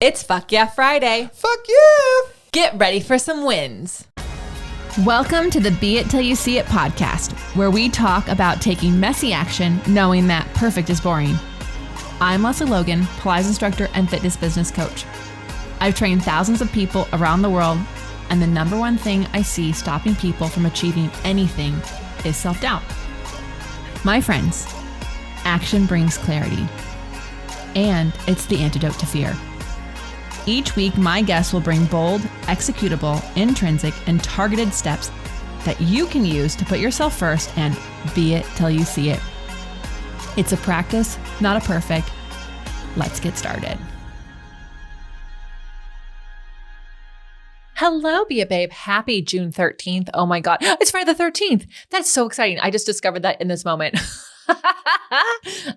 It's Fuck Yeah Friday. Fuck yeah! Get ready for some wins. Welcome to the Be It Till You See It podcast, where we talk about taking messy action, knowing that perfect is boring. I'm Lesley Logan, Pilates instructor and fitness business coach. I've trained thousands of people around the world, and the number one thing I see stopping people from achieving anything is self-doubt. My friends, action brings clarity, and it's the antidote to fear. Each week, my guests will bring bold, executable, intrinsic, and targeted steps that you can use to put yourself first and be it till you see it. It's a practice, not a perfect. Let's get started. Hello, Be It Babe. Happy June 13th. Oh my God. It's Friday the 13th. That's so exciting. I just discovered that in this moment.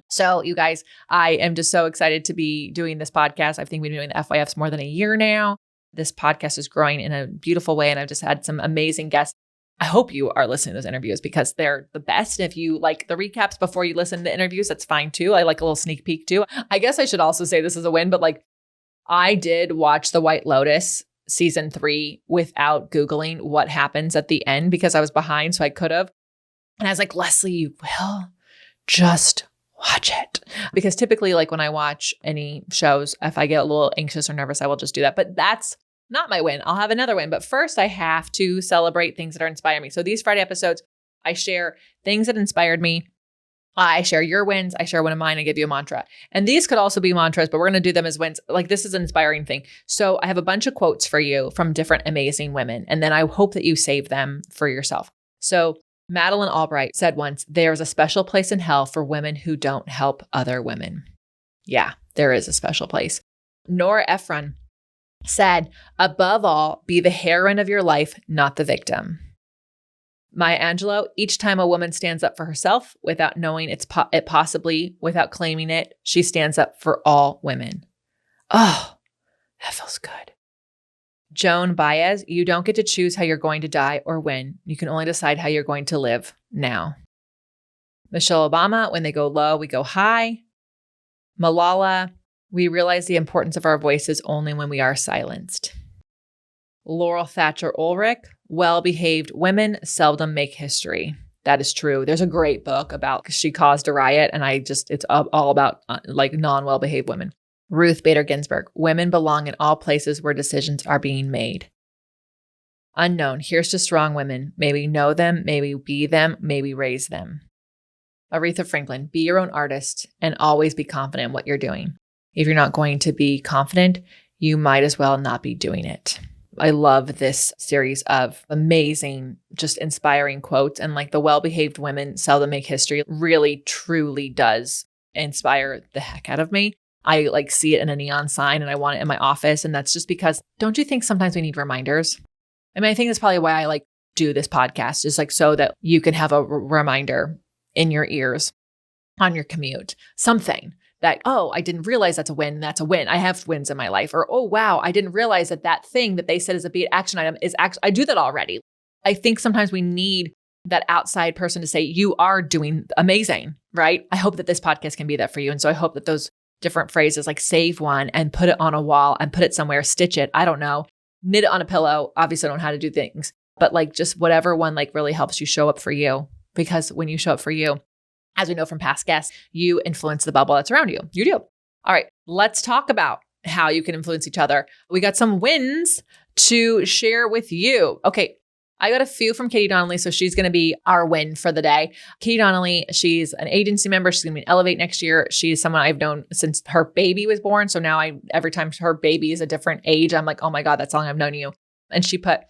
So you guys, I am just so excited to be doing this podcast. I think we've been doing the FYFs more than a year now. This podcast is growing in a beautiful way, and I've just had some amazing guests. I hope you are listening to those interviews because they're the best. If you like the recaps before you listen to the interviews, that's fine too. I like a little sneak peek too. I guess I should also say this is a win, but like I did watch The White Lotus season 3 without Googling what happens at the end because I was behind, so I could have. And I was like, Lesley, you will just watch it. Because typically, like when I watch any shows, if I get a little anxious or nervous, I will just do that. But that's not my win. I'll have another win. But first, I have to celebrate things that are inspiring me. So these Friday episodes, I share things that inspired me. I share your wins. I share one of mine. I give you a mantra. And these could also be mantras, but we're going to do them as wins. Like this is an inspiring thing. So I have a bunch of quotes for you from different amazing women. And then I hope that you save them for yourself. So Madeleine Albright said once, there is a special place in hell for women who don't help other women. Yeah, there is a special place. Nora Ephron said, above all, be the heroine of your life, not the victim. Maya Angelou, each time a woman stands up for herself without knowing it possibly, without claiming it, she stands up for all women. Oh, that feels good. Joan Baez, you don't get to choose how you're going to die or when. You can only decide how you're going to live now. Michelle Obama, when they go low, we go high. Malala, we realize the importance of our voices only when we are silenced. Laurel Thatcher Ulrich, well-behaved women seldom make history. That is true. There's a great book about, she caused a riot, and it's all about like non-well-behaved women. Ruth Bader Ginsburg, women belong in all places where decisions are being made. Unknown, here's to strong women. May we know them, may we be them, may we raise them. Aretha Franklin, be your own artist and always be confident in what you're doing. If you're not going to be confident, you might as well not be doing it. I love this series of amazing, just inspiring quotes, and like the well-behaved women seldom make history really, truly does inspire the heck out of me. I like see it in a neon sign and I want it in my office. And that's just because, don't you think sometimes we need reminders? I mean, I think that's probably why I like do this podcast, is like so that you can have a reminder in your ears on your commute, something that, oh, I didn't realize that's a win. That's a win. I have wins in my life. Or, oh, wow, I didn't realize that thing that they said is a beit action item is actually, I do that already. I think sometimes we need that outside person to say, you are doing amazing, right? I hope that this podcast can be that for you. And so I hope that those different phrases, like save one and put it on a wall and put it somewhere, stitch it. I don't know, knit it on a pillow. Obviously I don't know how to do things, but like just whatever one like really helps you show up for you. Because when you show up for you, as we know from past guests, you influence the bubble that's around you. You do. All right, let's talk about how you can influence each other. We got some wins to share with you. Okay. I got a few from Katie Donnelly, so she's going to be our win for the day. Katie Donnelly, she's an agency member. She's going to be in Elevate next year. She's someone I've known since her baby was born. So now every time her baby is a different age, I'm like, oh my God, that's how long I've known you. And she put,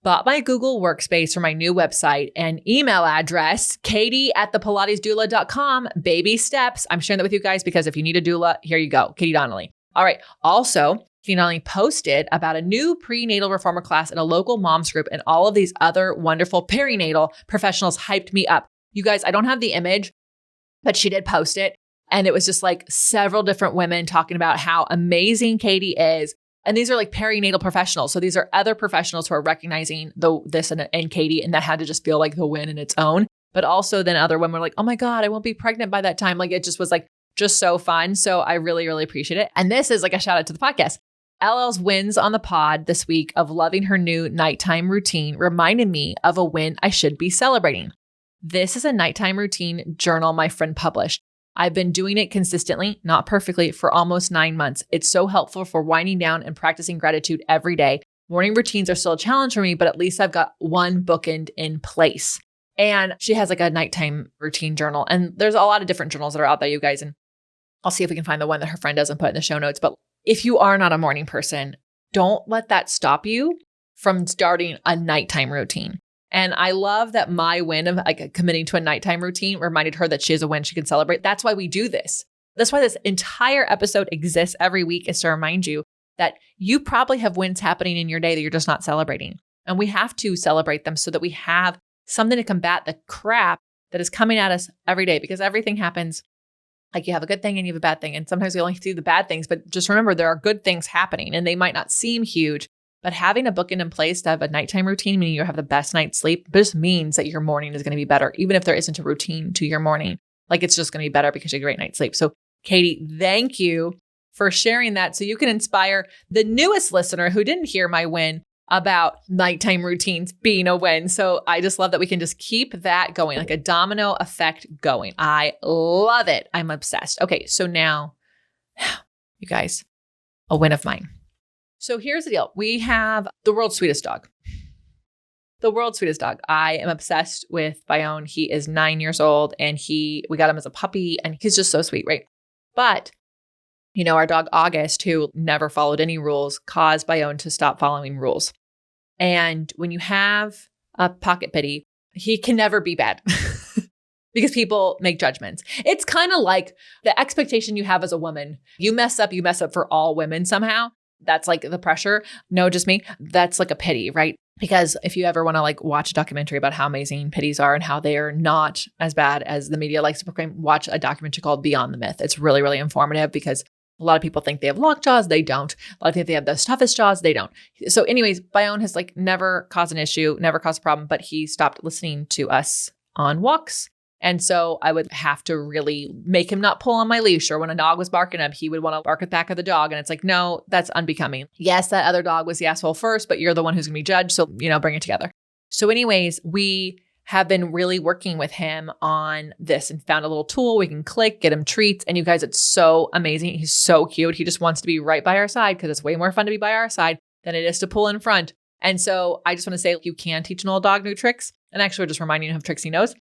bought my Google Workspace for my new website and email address, katie@thepilatesdoula.com. Baby steps. I'm sharing that with you guys because if you need a doula, here you go. Katie Donnelly. All right. Also, Katie Donnelly posted about a new prenatal reformer class in a local moms group, and all of these other wonderful perinatal professionals hyped me up. You guys, I don't have the image, but she did post it. And it was just like several different women talking about how amazing Katie is. And these are like perinatal professionals. So these are other professionals who are recognizing this and Katie, and that had to just feel like the win in its own. But also then other women were like, oh my God, I won't be pregnant by that time. Like it just was like just so fun. So I really, really appreciate it. And this is like a shout out to the podcast. LL's wins on the pod this week of loving her new nighttime routine reminded me of a win I should be celebrating. This is a nighttime routine journal my friend published. I've been doing it consistently, not perfectly, for almost 9 months. It's so helpful for winding down and practicing gratitude every day. Morning routines are still a challenge for me, but at least I've got one bookend in place. And she has like a nighttime routine journal. And there's a lot of different journals that are out there, you guys. And I'll see if we can find the one that her friend doesn't put in the show notes. But if you are not a morning person, don't let that stop you from starting a nighttime routine. And I love that my win of like committing to a nighttime routine reminded her that she has a win she can celebrate. That's why we do this. That's why this entire episode exists every week, is to remind you that you probably have wins happening in your day that you're just not celebrating. And we have to celebrate them so that we have something to combat the crap that is coming at us every day, because everything happens. Like you have a good thing and you have a bad thing. And sometimes we only see the bad things, but just remember there are good things happening and they might not seem huge, but having a bookend in place to have a nighttime routine, meaning you have the best night's sleep, just means that your morning is going to be better. Even if there isn't a routine to your morning, like it's just going to be better because you have a great night's sleep. So Katie, thank you for sharing that. So you can inspire the newest listener who didn't hear my win about nighttime routines being a win. So I just love that we can just keep that going, like a domino effect going. I love it. I'm obsessed. Okay, so now, you guys, a win of mine. So here's the deal. We have the world's sweetest dog. The world's sweetest dog. I am obsessed with Bayon. He is 9 years old and we got him as a puppy and he's just so sweet, right? But you know, our dog August, who never followed any rules, caused Bayon to stop following rules. And when you have a pocket pity, he can never be bad because people make judgments. It's kind of like the expectation you have as a woman. You mess up for all women somehow. That's like the pressure. No, just me. That's like a pity, right? Because if you ever want to like watch a documentary about how amazing pitties are and how they are not as bad as the media likes to proclaim, watch a documentary called Beyond the Myth. It's really, really informative because a lot of people think they have locked jaws. They don't. A lot of people think they have the toughest jaws. They don't. So anyways, Bayon has like never caused an issue, never caused a problem, but he stopped listening to us on walks. And so I would have to really make him not pull on my leash, or when a dog was barking up, he would want to bark at the back of the dog. And it's like, no, that's unbecoming. Yes, that other dog was the asshole first, but you're the one who's going to be judged. So, bring it together. So anyways, we have been really working with him on this and found a little tool we can click, get him treats. And you guys, it's so amazing. He's so cute. He just wants to be right by our side because it's way more fun to be by our side than it is to pull in front. And so I just want to say you can teach an old dog new tricks. And actually, we're just reminding him of tricks he knows.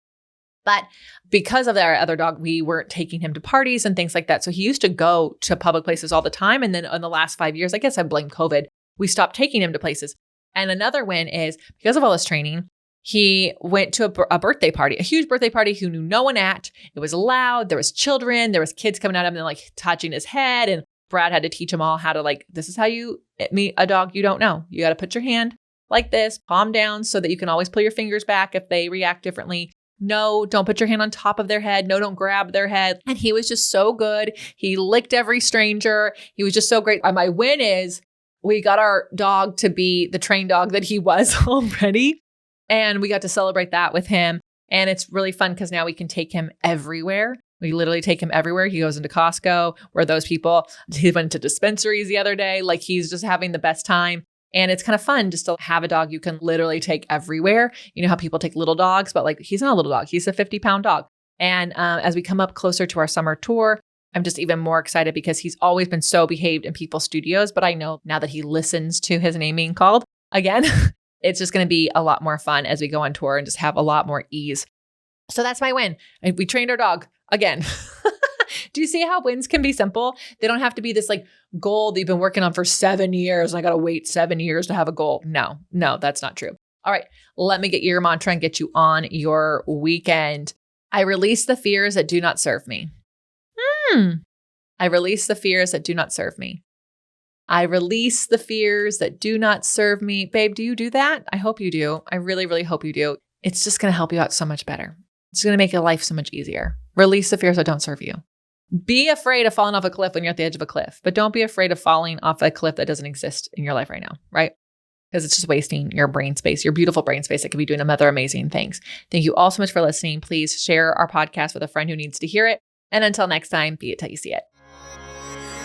But because of our other dog, we weren't taking him to parties and things like that. So he used to go to public places all the time. And then in the last 5 years, I guess I blame COVID, we stopped taking him to places. And another win is because of all this training, he went to a birthday party, a huge birthday party who knew no one at. It was loud. There was children. There was kids coming at him and like touching his head. And Brad had to teach them all how to this is how you meet a dog you don't know. You got to put your hand like this, palm down, so that you can always pull your fingers back if they react differently. No, don't put your hand on top of their head. No, don't grab their head. And he was just so good. He licked every stranger. He was just so great. My win is we got our dog to be the trained dog that he was already. And we got to celebrate that with him. And it's really fun because now we can take him everywhere. We literally take him everywhere. He goes into Costco, where those people, he went to dispensaries the other day. Like he's just having the best time. And it's kind of fun just to have a dog you can literally take everywhere. You know how people take little dogs, but he's not a little dog. He's a 50-pound dog. And as we come up closer to our summer tour, I'm just even more excited because he's always been so behaved in people's studios. But I know now that he listens to his name being called again, it's just going to be a lot more fun as we go on tour and just have a lot more ease. So that's my win. We trained our dog again. Do you see how wins can be simple? They don't have to be this goal that you've been working on for 7 years. And I got to wait 7 years to have a goal. No, that's not true. All right. Let me get your mantra and get you on your weekend. I release the fears that do not serve me. I release the fears that do not serve me. I release the fears that do not serve me. Babe, do you do that? I hope you do. I really, really hope you do. It's just going to help you out so much better. It's going to make your life so much easier. Release the fears that don't serve you. Be afraid of falling off a cliff when you're at the edge of a cliff, but don't be afraid of falling off a cliff that doesn't exist in your life right now, right? Because it's just wasting your brain space, your beautiful brain space that could be doing other amazing things. Thank you all so much for listening. Please share our podcast with a friend who needs to hear it. And until next time, be it till you see it.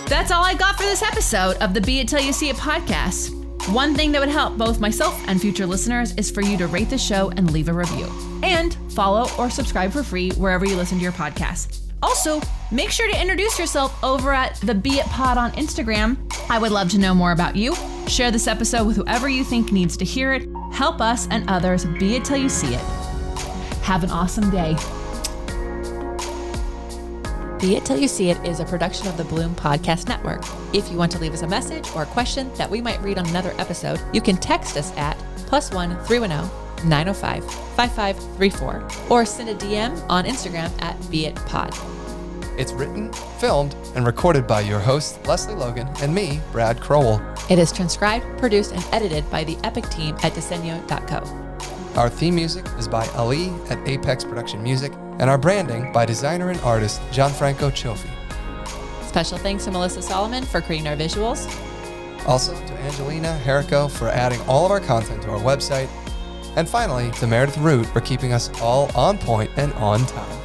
That's all I got for this episode of the Be It Till You See It podcast. One thing that would help both myself and future listeners is for you to rate the show and leave a review. And follow or subscribe for free wherever you listen to your podcast. Also, make sure to introduce yourself over at the Be It Pod on Instagram. I would love to know more about you. Share this episode with whoever you think needs to hear it. Help us and others be it till you see it. Have an awesome day. Be It Till You See It is a production of the Bloom Podcast Network. If you want to leave us a message or a question that we might read on another episode, you can text us at +1 310 905 5534 or send a DM on Instagram at beitpod. It's written, filmed, and recorded by your host, Lesley Logan, and me, Brad Crowell. It is transcribed, produced, and edited by the Epic team at Diseño.co. Our theme music is by Ali at Apex Production Music, and our branding by designer and artist Gianfranco Cioffi. Special thanks to Melissa Solomon for creating our visuals. Also to Angelina Herrico for adding all of our content to our website. And finally, to Meredith Root for keeping us all on point and on time.